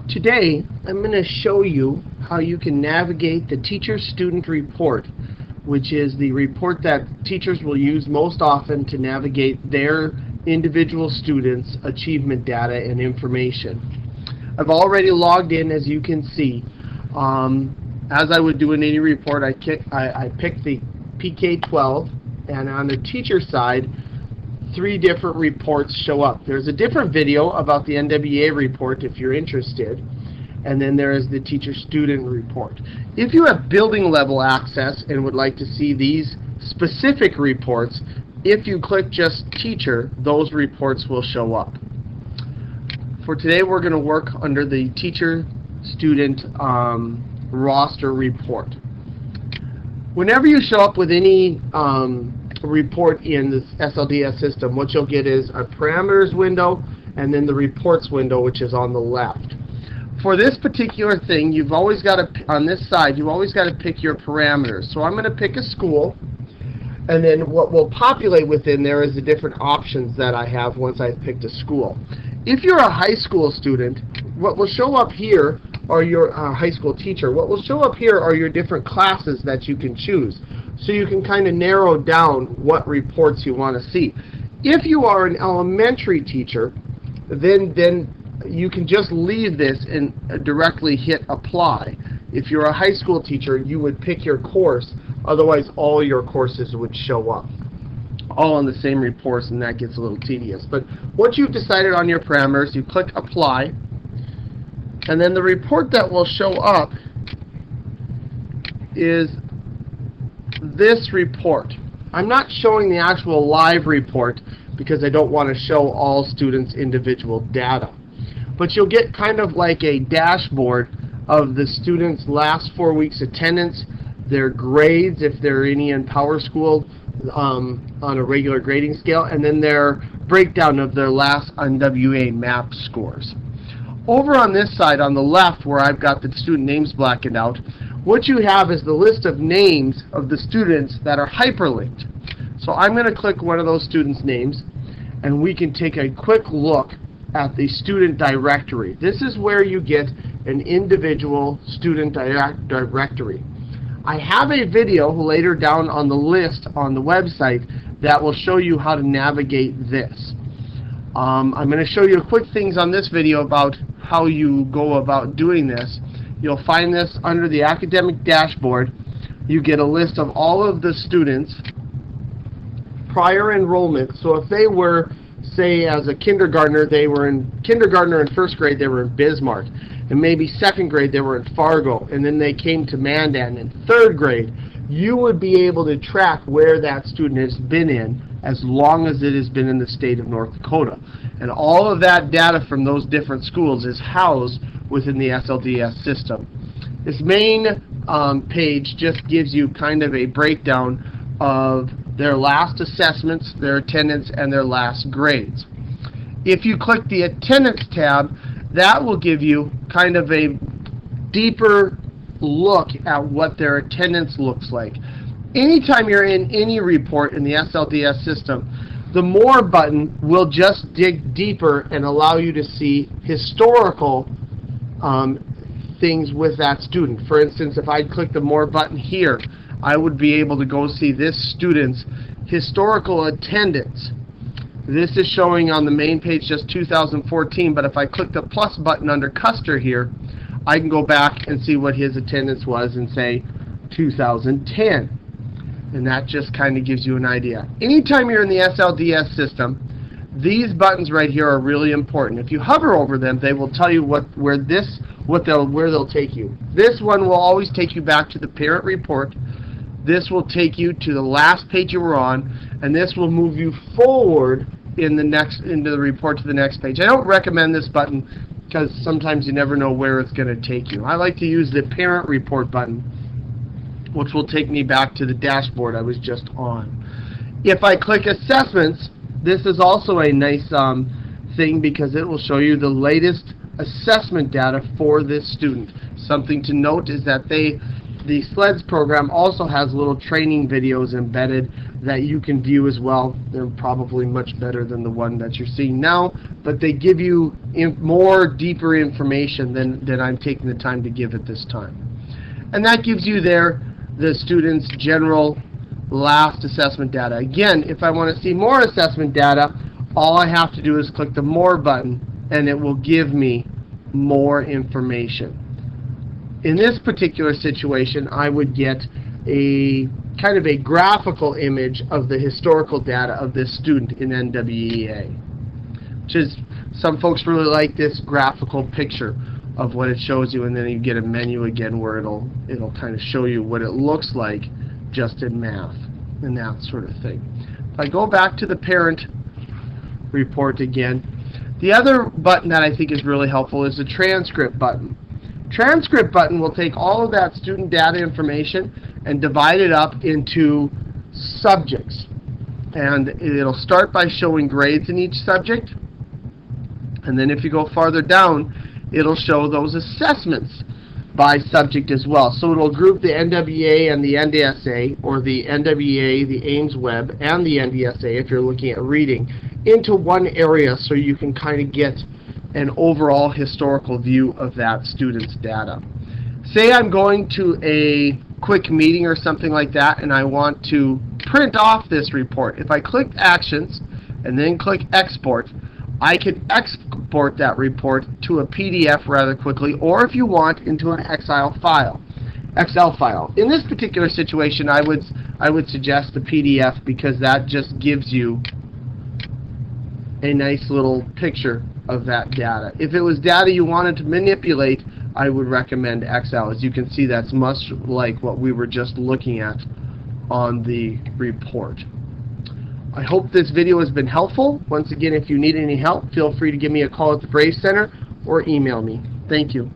Today, I'm going to show you how you can navigate the teacher-student report, which is the report that teachers will use most often to navigate their individual students' achievement data and information. I've already logged in, as you can see. As I would do in any report, I picked the PK-12, and on the teacher side, 3 different reports show up. There's a different video about the NWEA report if you're interested, and then there is the teacher-student report. If you have building level access and would like to see these specific reports, if you click just teacher, those reports will show up. For today, we're going to work under the teacher-student roster report. Whenever you show up with any report in this SLDS system, what you'll get is a parameters window and then the reports window, which is on the left. For this particular thing, you've always got to, on this side, you've always got to pick your parameters. So I'm going to pick a school, and then what will populate within there is the different options that I have once I've picked a school. If you're a high school student, what will show up here are your high school teacher. What will show up here are your different classes that you can choose. So you can kind of narrow down what reports you want to see. If you are an elementary teacher, then you can just leave this and directly hit apply. If you're a high school teacher, you would pick your course, otherwise all your courses would show up all on the same reports, and that gets a little tedious. But once you've decided on your parameters, you click apply, and then the report that will show up is this report. I'm not showing the actual live report because I don't want to show all students' individual data. But you'll get kind of like a dashboard of the students' last 4 weeks attendance, their grades, if there are any in Power School on a regular grading scale, and then their breakdown of their last NWEA MAP scores. Over on this side, on the left, where I've got the student names blackened out, what you have is the list of names of the students that are hyperlinked. So I'm going to click one of those students' names, and we can take a quick look at the student directory. This is where you get an individual student directory. I have a video later down on the list on the website that will show you how to navigate this. I'm going to show you quick things on this video about how you go about doing this. You'll find this under the academic dashboard. You get a list of all of the students' prior enrollment. So if they were, say, as a kindergartner, they were in kindergartner and first grade, they were in Bismarck, and maybe second grade they were in Fargo, and then they came to Mandan in third grade, you would be able to track where that student has been in as long as it has been in the state of North Dakota. And all of that data from those different schools is housed within the SLDS system. This main page just gives you kind of a breakdown of their last assessments, their attendance, and their last grades. If you click the attendance tab, that will give you kind of a deeper look at what their attendance looks like. Anytime you're in any report in the SLDS system, the More button will just dig deeper and allow you to see historical things with that student. For instance, if I click the More button here, I would be able to go see this student's historical attendance. This is showing on the main page just 2014, but if I click the plus button under Custer here, I can go back and see what his attendance was in, say, 2010. And that just kind of gives you an idea. Anytime you're in the SLDS system, these buttons right here are really important. If you hover over them, they will tell you where they'll take you. This one will always take you back to the parent report. This will take you to the last page you were on, and this will move you forward into the report to the next page. I don't recommend this button because sometimes you never know where it's going to take you. I like to use the parent report button, which will take me back to the dashboard I was just on. If I click assessments, this is also a nice thing because it will show you the latest assessment data for this student. Something to note is that the SLDS program also has little training videos embedded that you can view as well. They're probably much better than the one that you're seeing now, but they give you more deeper information than I'm taking the time to give at this time. And that gives you there the students' general last assessment data. Again, if I want to see more assessment data, all I have to do is click the More button, and it will give me more information. In this particular situation, I would get a kind of a graphical image of the historical data of this student in NWEA, which is, some folks really like this graphical picture of what it shows you, and then you get a menu again where it'll kind of show you what it looks like just in math and that sort of thing. If I go back to the parent report again, the other button that I think is really helpful is the transcript button. Transcript button will take all of that student data information and divide it up into subjects. And it'll start by showing grades in each subject. And then if you go farther down, it'll show those assessments by subject as well. So it'll group the NWEA and the NDSA, or the NWEA, the Ames Web, and the NDSA, if you're looking at reading, into one area so you can kind of get an overall historical view of that student's data. Say I'm going to a quick meeting or something like that, and I want to print off this report. If I click Actions and then click Export, I can export that report to a PDF rather quickly, or if you want, into an Excel file. In this particular situation, I would suggest the PDF, because that just gives you a nice little picture of that data. If it was data you wanted to manipulate, I would recommend Excel. As you can see, that's much like what we were just looking at on the report. I hope this video has been helpful. Once again, if you need any help, feel free to give me a call at the Brave Center or email me. Thank you.